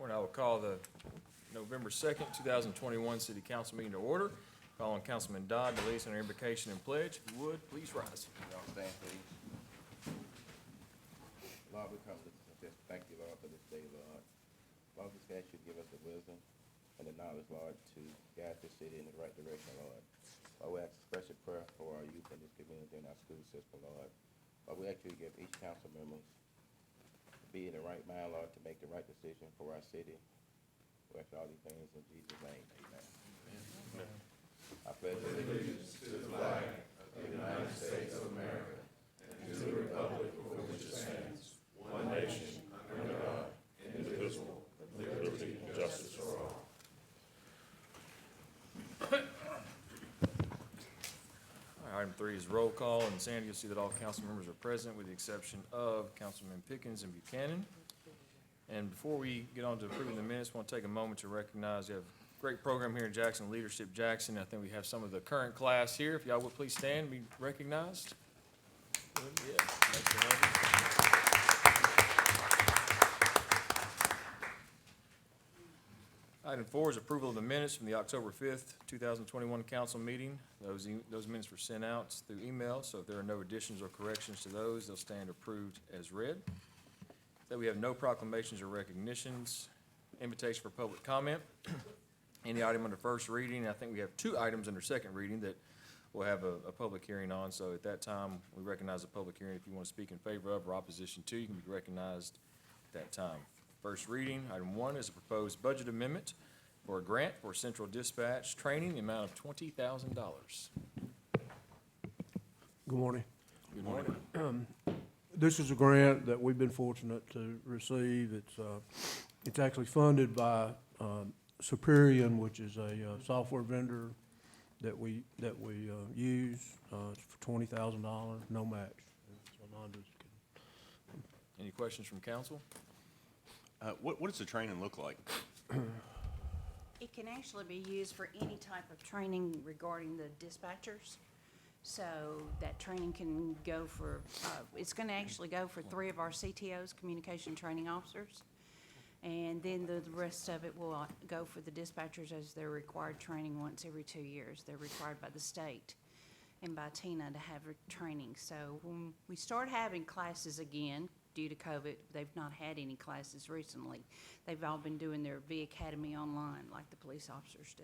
Morning. I will call the November 2nd, 2021 City Council meeting to order. Calling Councilman Dodd to lead us in our invocation and pledge. If you would, please rise. Y'all stand, please. Lord, we come to just thank you, Lord, for this day, Lord. Lord, we just ask you to give us the wisdom and the knowledge, Lord, to guide this city in the right direction, Lord. Lord, we ask a special prayer for our youth in this community and our school system, Lord. Lord, we ask you to give each council member to be in the right mind, Lord, to make the right decision for our city. We ask all these things in Jesus' name. Amen. Amen. I pledge allegiance to the flag of the United States of America and to the republic for which it stands, one nation, under God, indivisible, with liberty and justice for all. Item 3 is roll call, and Sandy, you'll see that all council members are present with the exception of Councilman Pickens and Buchanan. And before we get on to approving the minutes, I want to take a moment to recognize we have a great program here in Jackson, Leadership Jackson. I think we have some of the current class here. If y'all would please stand and be recognized. Yeah, thanks for having us. Item 4 is approval of the minutes from the October 5th, 2021 council meeting. Those minutes were sent out through email, so if there are no additions or corrections to those, they'll stand approved as read. That we have no proclamations or recognitions. Invitation for public comment. Any item under first reading. I think we have 2 items under second reading that we'll have a public hearing on. So at that time, we recognize a public hearing. If you want to speak in favor of or opposition to, you can be recognized at that time. First reading, item 1 is a proposed budget amendment for a grant for central dispatch training, the amount of $20,000. Good morning. Good morning. This is a grant that we've been fortunate to receive. It's actually funded by Superion, which is a software vendor that we use. It's for $20,000, no match. Any questions from council? What does the training look like? It can actually be used for any type of training regarding the dispatchers. So that training can go for, it's going to actually go for 3 of our CTOs, communication training officers. And then the rest of it will go for the dispatchers as they're required training once every 2 years. They're required by the state and by TINA to have training. So when we start having classes again, due to COVID, they've not had any classes recently. They've all been doing their V Academy online like the police officers do.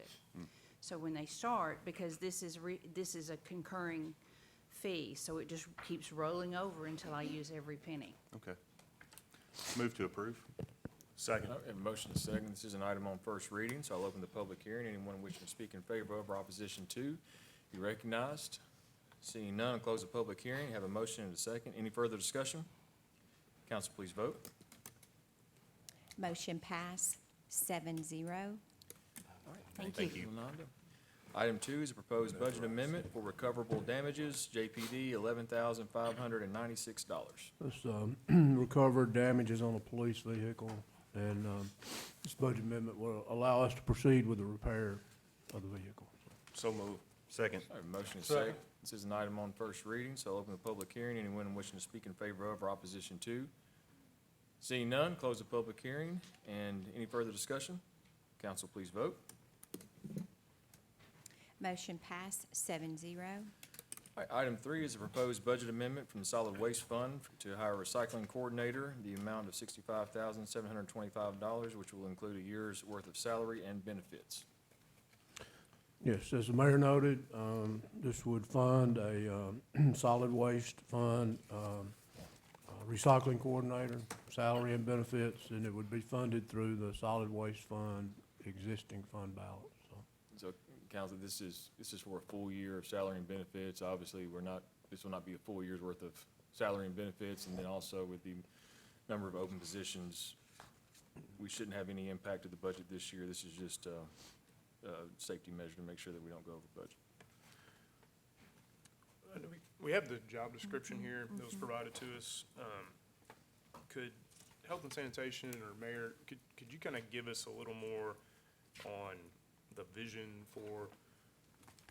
So when they start, because this is a concurring fee, so it just keeps rolling over until I use every penny. Okay. Move to approve. Second. I have a motion and a second. This is an item on first reading, so I'll open the public hearing. Anyone wishing to speak in favor of or opposition to, be recognized. Seeing none, I'll close the public hearing. Have a motion and a second. Any further discussion? Council, please vote. Motion pass 7-0. Thank you. Yolanda. Item 2 is a proposed budget amendment for recoverable damages, JPD $11,596. This recovered damages on a police vehicle, and this budget amendment will allow us to proceed with the repair of the vehicle. So move. Second. I have a motion and a second. This is an item on first reading, so I'll open the public hearing. Anyone wishing to speak in favor of or opposition to? Seeing none, close the public hearing. And any further discussion? Council, please vote. Motion pass 7-0. All right, item 3 is a proposed budget amendment from the Solid Waste Fund to hire a recycling coordinator, the amount of $65,725, which will include a year's worth of salary and benefits. Yes, as the mayor noted, this would fund a solid waste fund, recycling coordinator, salary and benefits, and it would be funded through the solid waste fund existing fund balance. So, Council, this is for a full year of salary and benefits. Obviously, this will not be a full year's worth of salary and benefits, and then also with the number of open positions, we shouldn't have any impact to the budget this year. This is just safety measure to make sure that we don't go over budget. We have the job description here that was provided to us. Could Health and Sanitation or Mayor, could you kind of give us a little more on the vision for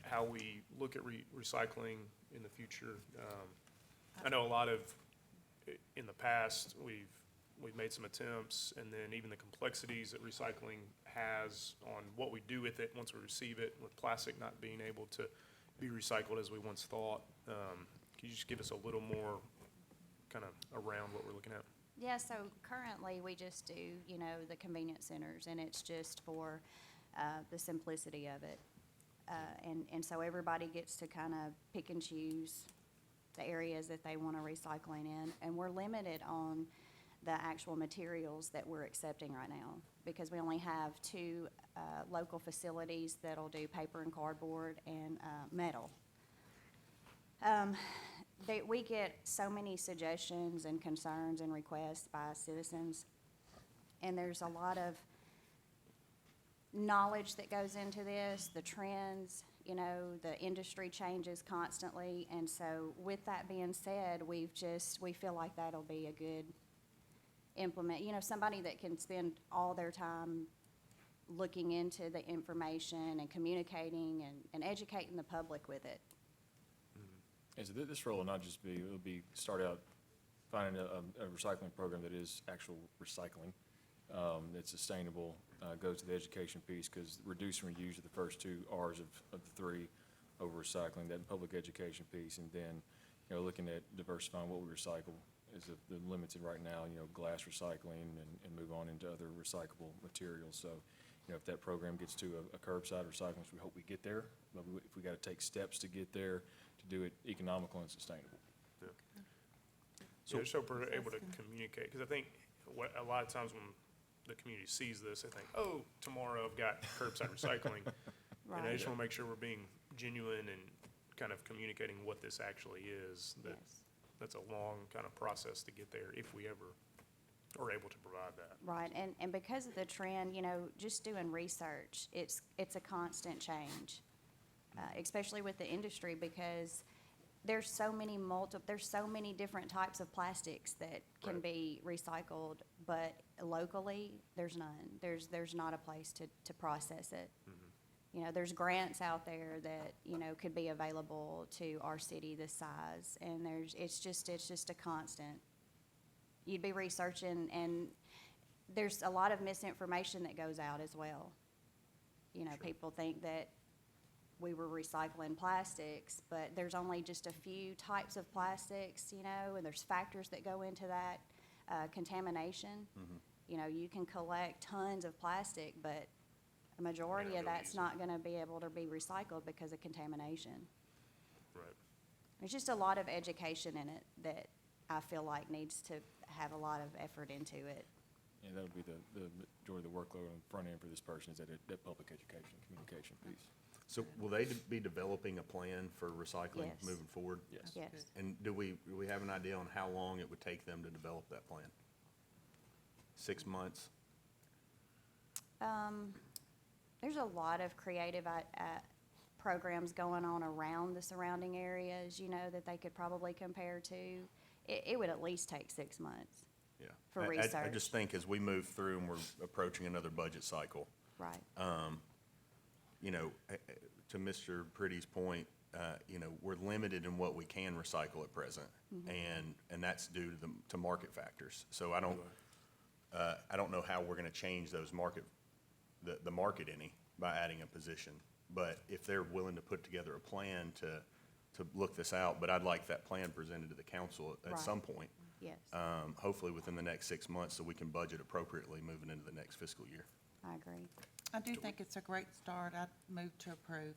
how we look at recycling in the future? I know a lot of, in the past, we've we've made some attempts, and then even the complexities that recycling has on what we do with it once we receive it, with plastic not being able to be recycled as we once thought. Can you just give us a little more kind of around what we're looking at? Yeah, so currently, we just do, the convenience centers, and it's just for the simplicity of it. And so everybody gets to kind of pick and choose the areas that they want to recycling in. And we're limited on the actual materials that we're accepting right now, because we only have two local facilities that'll do paper and cardboard and metal. We get so many suggestions and concerns and requests by citizens, and there's a lot of knowledge that goes into this, the trends, the industry changes constantly, and so with that being said, we feel like that'll be a good somebody that can spend all their time looking into the information and communicating and educating the public with it. And so this role will not just be, it'll be, start out finding a recycling program that is actual recycling, that's sustainable, goes to the education piece, because reduce and reuse are the first two R's of the three over recycling, that public education piece, and then, looking at diversifying what we recycle is the limited right now, glass recycling and move on into other recyclable materials. So, if that program gets to a curbside recycling, which we hope we get there, but if we got to take steps to get there, to do it economical and sustainable. So just so we're able to communicate, because I think a lot of times when the community sees this, they think, oh, tomorrow I've got curbside recycling. And I just want to make sure we're being genuine and kind of communicating what this actually is. Yes. That's a long kind of process to get there if we ever are able to provide that. Right, and because of the trend, just doing research, it's a constant change, especially with the industry, because there's so many different types of plastics that can Right. be recycled, but locally, there's none. There's not a place to process it. There's grants out there that, could be available to our city this size, and it's just a constant. You'd be researching, and there's a lot of misinformation that goes out as well. People think that we were recycling plastics, but there's only just a few types of plastics, and there's factors that go into that, contamination. You can collect tons of plastic, but a majority of that's not gonna be able to be recycled because of contamination. Right. There's just a lot of education in it that I feel like needs to have a lot of effort into it. And that'll be the majority of the workload on the front end for this person, is that public education, communication piece. So will they be developing a plan for recycling Yes. moving forward? Yes. Yes. And do we have an idea on how long it would take them to develop that plan? 6 months? There's a lot of creative programs going on around the surrounding areas, that they could probably compare to. It would at least take 6 months. Yeah. For I research. just think as we move through and we're approaching another budget cycle, Right. To Mr. Pretty's point, we're limited in what we can recycle at present, and that's due to market factors. So I don't know how we're going to change those the market any by adding a position. But if they're willing to put together a plan to look this out, but I'd like that plan presented to the council at Right. some point, Yes, hopefully within the next 6 months, so we can budget appropriately moving into the next fiscal year. I agree. I do think it's a great start. I'd move to approve.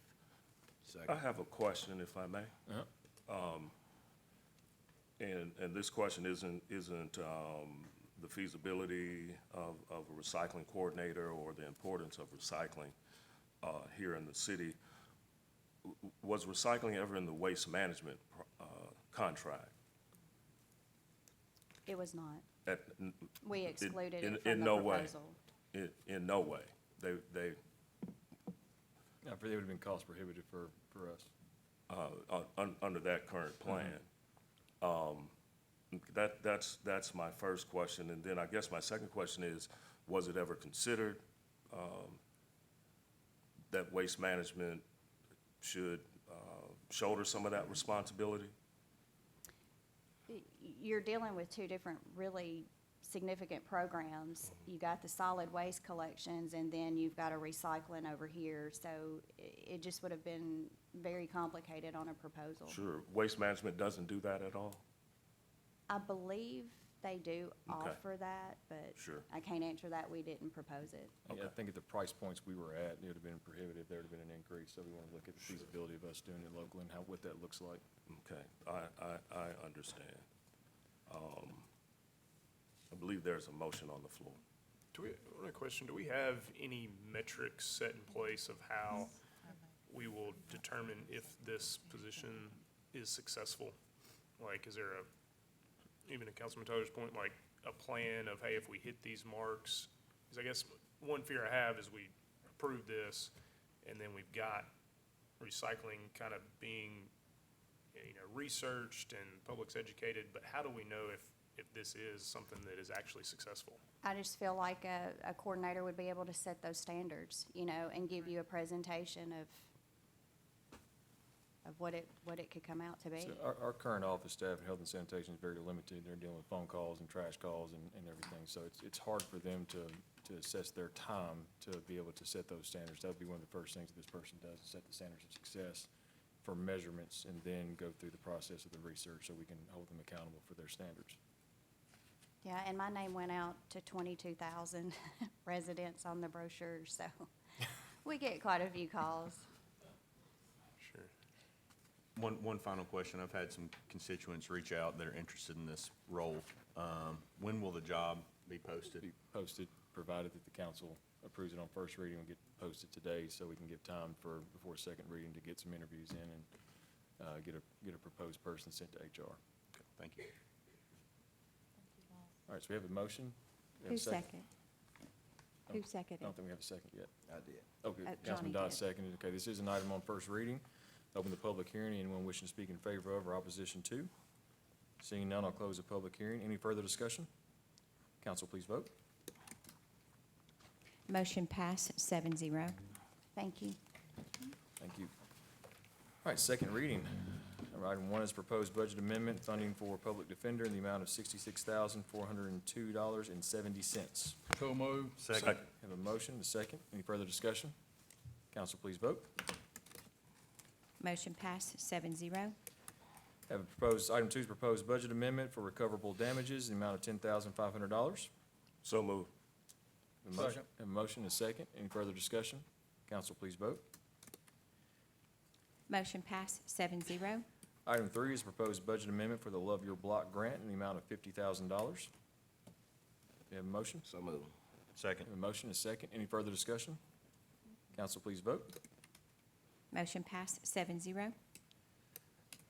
I have a question, if I may. And this question isn't the feasibility of a recycling coordinator or the importance of recycling here in the city. Was recycling ever in the waste management contract? It was not. At- We excluded in- it from in the no way. proposal. In no way. They, Yeah, they would have been cost prohibitive for us. under that current plan. That's my first question, and then I guess my second question is, was it ever considered that waste management should shoulder some of that responsibility? You're dealing with two different really significant programs. You got the solid waste collections, and then you've got a recycling over here, so it just would have been very complicated on a proposal. Sure. Waste Management doesn't do that at all? I believe they do Okay. offer that, but Sure. I can't answer that, we didn't propose it. Yeah, I think at the price points we were at, it would have been prohibitive, there would have been an increase, so we want to look at the feasibility of us doing it locally and what that looks like. Okay, I understand. I believe there's a motion on the floor. One question, do we have any metrics set in place of how we will determine if this position is successful? Like, is there even to Councilman Taylor's point, like a plan of, hey, if we hit these marks? Because I guess one fear I have is we approve this, and then we've got recycling kind of being, researched and public's educated, but how do we know if this is something that is actually successful? I just feel like a coordinator would be able to set those standards, and give you a presentation of what it could come out to be. So our current office staff in health and sanitation is very limited. They're dealing with phone calls and trash calls and everything. So it's hard for them to assess their time to be able to set those standards. That would be one of the first things that this person does, is set the standards of success for measurements and then go through the process of the research so we can hold them accountable for their standards. Yeah, and my name went out to 22,000 residents on the brochure, so we get quite a few calls. Sure. One final question. I've had some constituents reach out that are interested in this role. When will the job be posted? Be posted, provided that the council approves it on first reading, will get posted today so we can give time before second reading to get some interviews in and get a proposed person sent to HR. Okay, thank you. All right, so we have a motion. We have a Who's second? Who I seconded? don't think we have a second yet. I did. Okay, Johnny Councilman Dodd did. seconded. Okay, this is an item on first reading. Open the public hearing. Anyone wishing to speak in favor of or opposition to? Seeing none, I'll close the public hearing. Any further discussion? Council, please vote. Motion passed 7-0. Thank you. Thank you. All right, second reading. Item one is proposed budget amendment, funding for public defender in the amount of $66,402.70. So moved. Second. Have a motion, a second. Any further discussion? Council, please vote. Motion passed 7-0. Have a proposed, item two is proposed budget amendment for recoverable damages in the amount of $10,500. So moved. Have a motion, a second. Any further discussion? Council, please vote. Motion passed 7-0. Item three is proposed budget amendment for the Love Your Block grant in the amount of $50,000. You have a motion? So moved. Second. Have a motion, a second. Any further discussion? Council, please vote. Motion passed 7-0.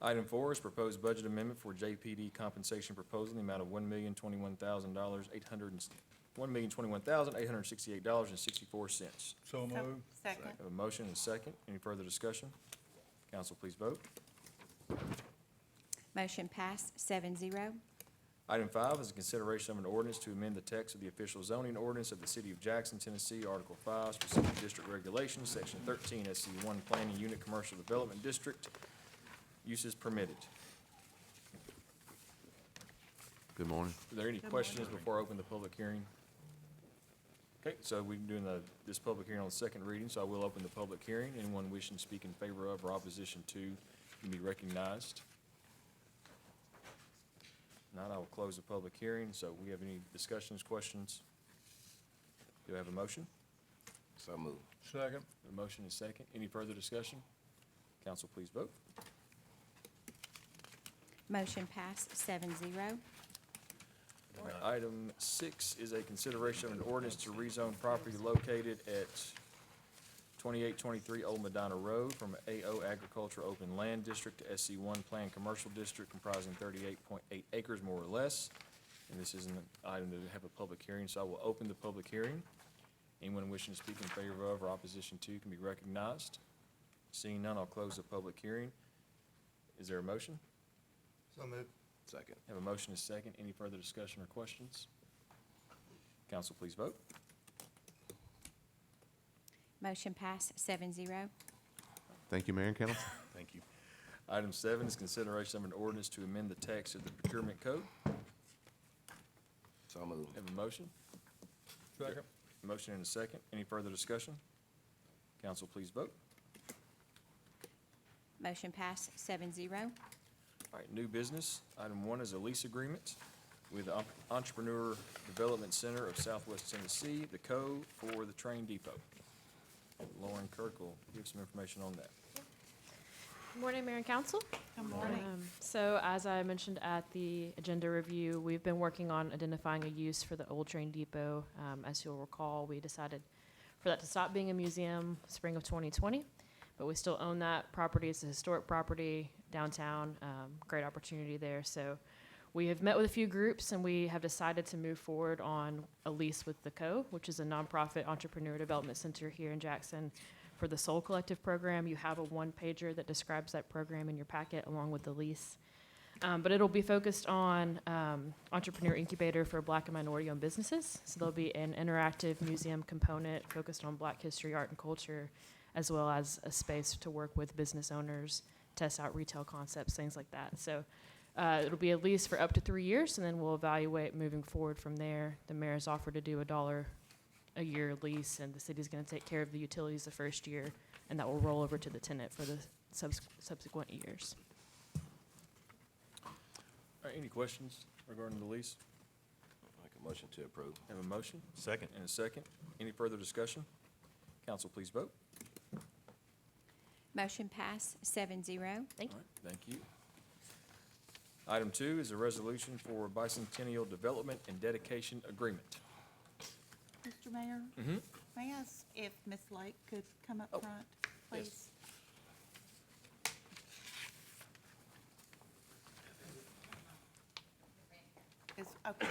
Item four is proposed budget amendment for JPD compensation proposal in the amount of $1,021,868.64. So moved. Second. Have a motion and a second. Any further discussion? Council, please vote. Motion passed 7-0. Item five is a consideration of an ordinance to amend the text of the official zoning ordinance of the City of Jackson, Tennessee, Article 5, Specific District Regulations, Section 13, SC1 Planning Unit Commercial Development District, uses permitted. Good morning. Are there any questions before I open the public hearing? Okay, so we're doing this public hearing on the second reading, so I will open the public hearing. Anyone wishing to speak in favor of or opposition to can be recognized. Not, I will close the public hearing. So we have any discussions, questions? Do I have a motion? So moved. Second. A motion is second. Any further discussion? Council, please vote. Motion passed 7-0. All right, item six is a consideration of an ordinance to rezone property located at 2823 Old Madonna Road from AO Agriculture Open Land District to SC1 Planned Commercial District comprising 38.8 acres more or less. And this is an item to have a public hearing, so I will open the public hearing. Anyone wishing to speak in favor of or opposition to can be recognized. Seeing none, I'll close the public hearing. Is there a motion? So moved. Second. Have a motion is second. Any further discussion or questions? Council, please vote. Motion passed 7-0. Thank you, Mayor and Council. Thank you. Item seven is consideration of an ordinance to amend the text of the procurement code. So moved. Have a motion? Second. Motion and a second. Any further discussion? Council, please vote. Motion passed 7-0. All right, new business. Item 1 is a lease agreement with the Entrepreneur Development Center of Southwest Tennessee, the CO, for the train depot. Lauren Kirk will give some information on that. Good morning, Mayor and Council. Good morning. So as I mentioned at the agenda review, we've been working on identifying a use for the old train depot. As you'll recall, we decided for that to stop being a museum spring of 2020, but we still own that property. It's a historic property downtown, great opportunity there. So we have met with a few groups and we have decided to move forward on a lease with the CO, which is a nonprofit entrepreneur development center here in Jackson. For the Soul Collective program, you have a one-pager that describes that program in your packet along with the lease. But it'll be focused on entrepreneur incubator for Black and minority-owned businesses. So there'll be an interactive museum component focused on Black history, art, and culture, as well as a space to work with business owners, test out retail concepts, things like that. So it'll be a lease for up to 3 years, and then we'll evaluate moving forward from there. The mayor's offered to do $1 a year lease, and the city's going to take care of the utilities the first year, and that will roll over to the tenant for the subsequent years. All right, any questions regarding the lease? Make a motion to approve. Have a motion Second. and a second. Any further discussion? Council, please vote. Motion passed 7-0. Thank you. All right, thank you. Item 2 is a resolution for Bicentennial Development and Dedication Agreement. Mr. Mayor? Mm-hmm. May I ask if Ms. Lake could come up Oh, front, please? Okay, good.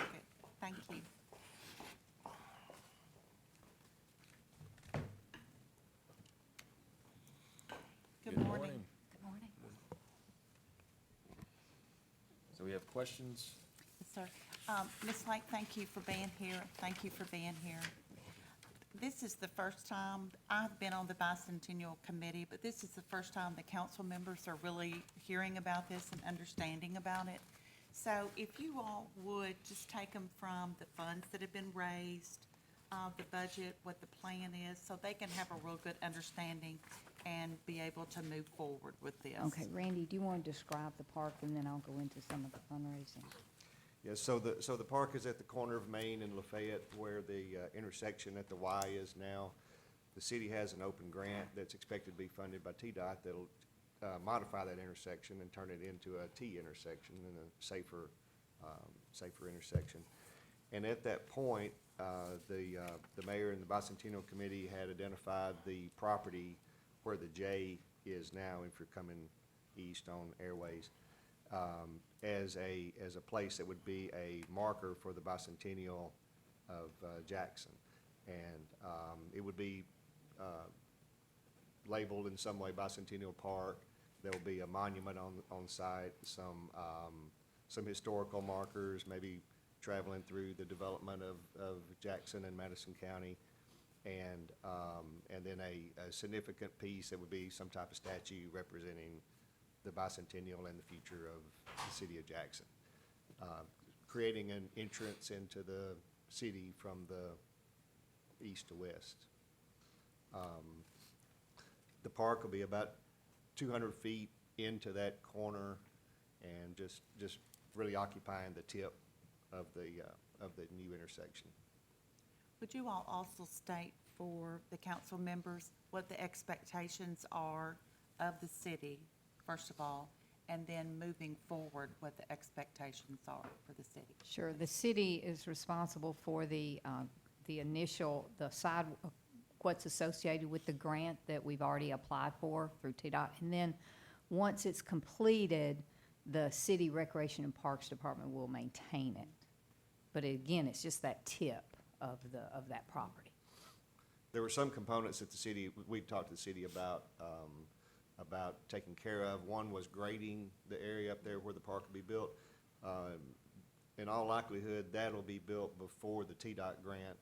Thank you. Good morning. Good morning. So we have questions. Yes, sir. Ms. Lake, thank you for being here. Thank you for being here. This is the first time, I've been on the Bicentennial Committee, but this is the first time the council members are really hearing about this and understanding about it. So if you all would just take them from the funds that have been raised, the budget, what the plan is, so they can have a real good understanding and be able to move forward with this. Okay, Randy, do you want to describe the park, and then I'll go into some of the fundraising? Yes, so the park is at the corner of Main and Lafayette, where the intersection at the Y is now. The city has an open grant that's expected to be funded by TDOT that'll modify that intersection and turn it into a T intersection and a safer intersection. And at that point, the mayor and the Bicentennial Committee had identified the property where the J is now, if you're coming east on Airways, as a place that would be a marker for the Bicentennial of Jackson. And it would be labeled in some way Bicentennial Park. There will be a monument on site, some historical markers, maybe traveling through the development of Jackson and Madison County, and then a significant piece that would be some type of statue representing the Bicentennial and the future of the city of Jackson, creating an entrance into the city from the east to west. The park will be about 200 feet into that corner and just really occupying the tip of the new intersection. Would you all also state for the council members what the expectations are of the city, first of all, and then moving forward, what the expectations are for the city? Sure, the city is responsible for the initial, what's associated with the grant that we've already applied for through TDOT. And then, once it's completed, the City Recreation and Parks Department will maintain it. But again, it's just that tip of that property. There were some components that the city, we talked to the city about taking care of. One was grading the area up there where the park will be built. In all likelihood, that'll be built before the TDOT grant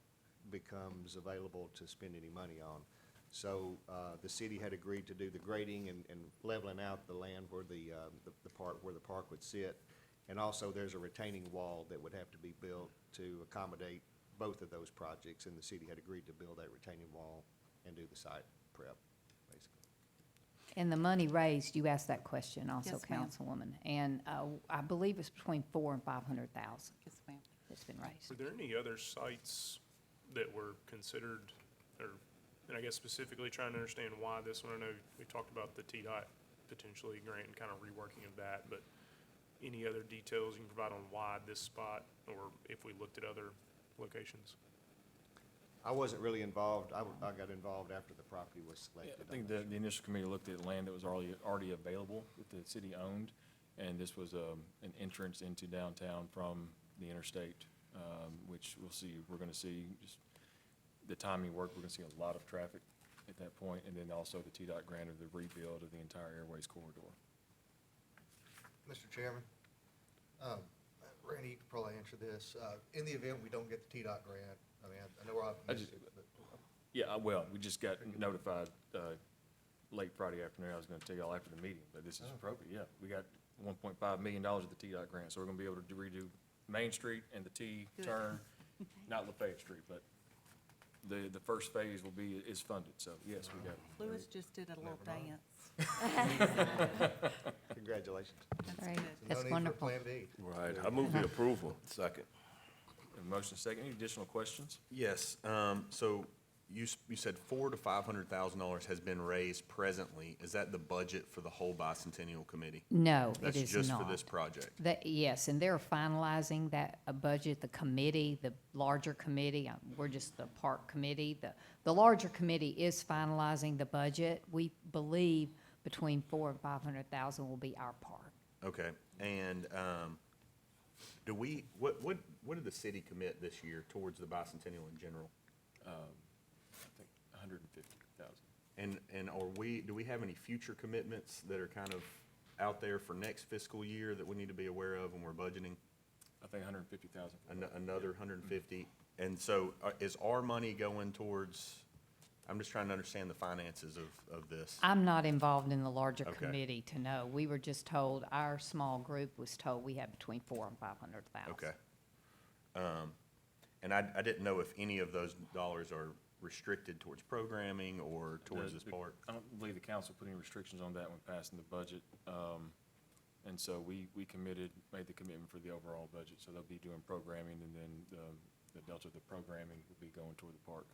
becomes available to spend any money on. So the city had agreed to do the grading and leveling out the land where the park would sit, And also, there's a retaining wall that would have to be built to accommodate both of those projects, and the city had agreed to build that retaining wall and do the site prep, basically. And the money raised, you asked that question also, Yes, ma'am. Councilwoman, and I believe it's between 400,000 and 500,000 Yes, ma'am. that's been raised. Were there any other sites that were considered, or, and I guess specifically trying to understand why this one? I know we talked about the TDOT potentially grant and kind of reworking of that, but any other details you can provide on why this spot, or if we looked at other locations? I wasn't really involved. I got involved after the property was Yeah, selected. I think the initial committee looked at land that was already available, that the city owned, and this was an entrance into downtown from the interstate, which we'll see, we're gonna see, just the timing work, we're gonna see a lot of traffic at that point, and then also the TDOT grant of the rebuild of the entire airways corridor. Mr. Chairman, Randy, you could probably answer this. In the event we don't get the TDOT grant, I mean, I know we're optimistic, but Yeah, well, we just got notified late Friday afternoon. I was gonna tell y'all after the meeting, but this is appropriate, yeah. We got $1.5 million of the TDOT grant, so we're gonna be able to redo Main Street and the T-turn, not Lafayette Street, but the first phase is funded, so yes, we got it. Louis just did a little dance. Congratulations. That's Right. good. no That's need for wonderful. Plan B. Right, I move the approval. Second. A motion second. Any additional questions? Yes, so you said $400,000 to $500,000 has been raised presently. Is that the budget for the whole Bicentennial Committee? No, it That's is just for not. this project? Yes, and they're finalizing that budget, the committee, the larger committee, we're just the park committee. The larger committee is finalizing the budget. We believe between 400,000 and 500,000 will be our part. Okay, and do we, what did the city commit this year towards the Bicentennial in general? I think 150,000. And do we have any future commitments that are kind of out there for next fiscal year that we need to be aware of when we're budgeting? I think 150,000. Another 150? And so is our money going towards, I'm just trying to understand the finances of this. I'm not involved in the larger Okay. committee to know. We were just told, our small group was told we have between 400,000 and 500,000. Okay. And I didn't know if any of those dollars are restricted towards programming or towards this part. I don't believe the council put any restrictions on that when passing the budget. And so we made the commitment for the overall budget. So they'll be doing programming, and then the delta of the programming will be going toward the park.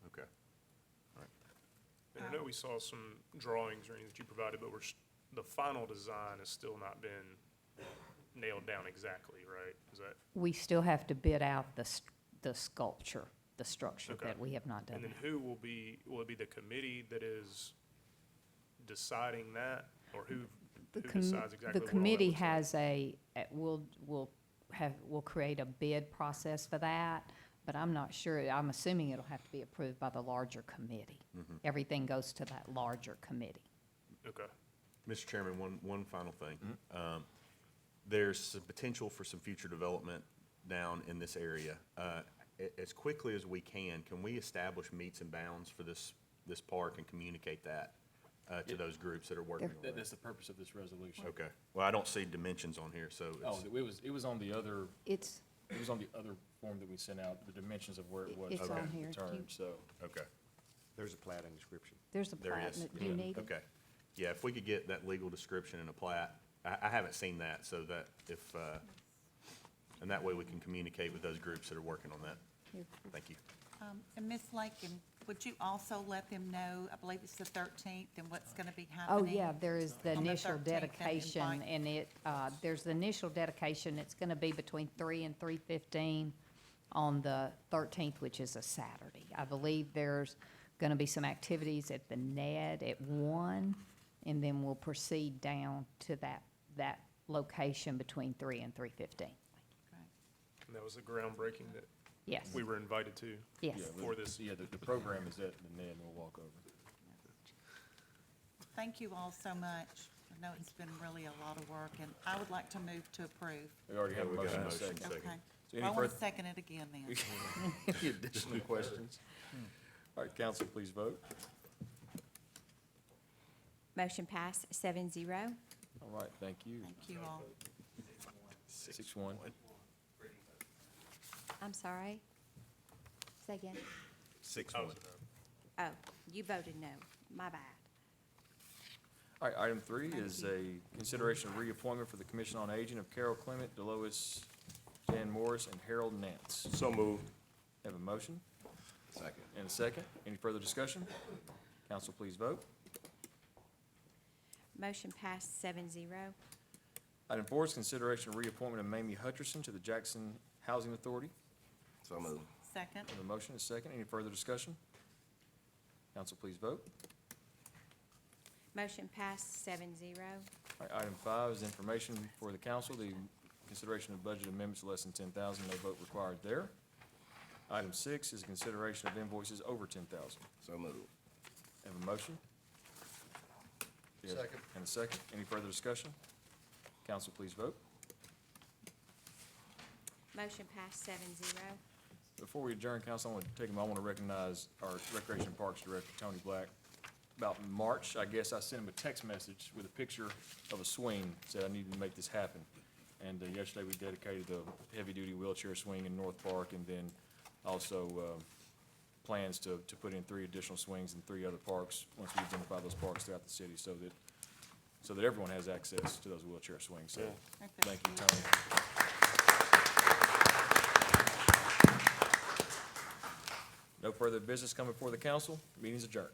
Okay. And I know we saw some drawings or anything that you provided, but the final design has still not been nailed down exactly, right? Is that, We still have to bid out the sculpture, the structure Okay. that we have not done. and then who will it be the committee that is deciding that? Or who decides exactly what all The that committee looks like? has will create a bid process for that, but I'm not sure, I'm assuming it'll have to be approved by the larger committee. Everything goes to that larger committee. Okay. Mr. Chairman, one final thing. There's some potential for some future development down in this area. As quickly as we can we establish meets and bounds for this park and communicate that to those groups that are working on it? That's the purpose of this resolution. Okay. Well, I don't see dimensions on here, so Oh, it's, it was on the other, It's, it was on the other form that we sent out, the dimensions of where it was. It's for on the here. turn, Do you- so. okay. There's a plat and description. there's a There plat, is. do you need it? Okay. Yeah, if we could get that legal description and a plat, I haven't seen that, so that if, and that way we can communicate with those groups that are working on that. Here. Thank you. And Ms. Lakin, would you also let them know, I believe it's the 13th, and what's going to be Oh, happening? yeah, there is the On the initial 13th, and dedication, invite- and there's the initial dedication, it's gonna be between 3 and 3:15 on the 13th, which is a Saturday. I believe there's gonna be some activities at the NED at 1, and then we'll proceed down to that location between 3 and 3:15. And that was the groundbreaking that Yes, we were invited to yes. Yeah, for this. Yeah, the program is at the NED, and we'll walk over. Thank you all so much. I know it's been really a lot of work, and I would like to move to approve. We already have a we got motion a and a motion. second. Second. Okay. So any Well, I want to further- second it again then. Any additional questions? All right, council, please vote. Motion passed 7-0. All right, thank you. Thank you all. 6-1. I'm sorry. Say again. 6-1. Oh, you voted no. My bad. All right, item 3 is a consideration of reappointment for the Commission on Aging of Carol Clement, Delois, Jan Morris, and Harold Nance. So moved. Have a motion Second. and a second. Any further discussion? Council, please vote. Motion passed 7-0. Item 4 is consideration of reappointment of Mamie Hutcherson to the Jackson Housing Authority. So moved. Second. Have a motion and a second. Any further discussion? Council, please vote. Motion passed 7-0. All right, item 5 is information for the council, the consideration of budget amendments less than 10,000, no vote required there. Item 6 is consideration of invoices over 10,000. So moved. Have a motion? Yeah, Second. And a second. Any further discussion? Council, please vote. Motion passed 7-0. Before we adjourn, council, I want to take a moment to recognize our Recreation and Parks Director, Tony Black. About March, I guess, I sent him a text message with a picture of a swing, said I needed to make this happen. And yesterday, we dedicated the heavy-duty wheelchair swing in North Park, and then also plans to put in 3 additional swings in 3 other parks, once we identify those parks throughout the city, so that everyone has access to those wheelchair swings. So, thank you, Tony. No further business coming before the council. Meeting's adjourned.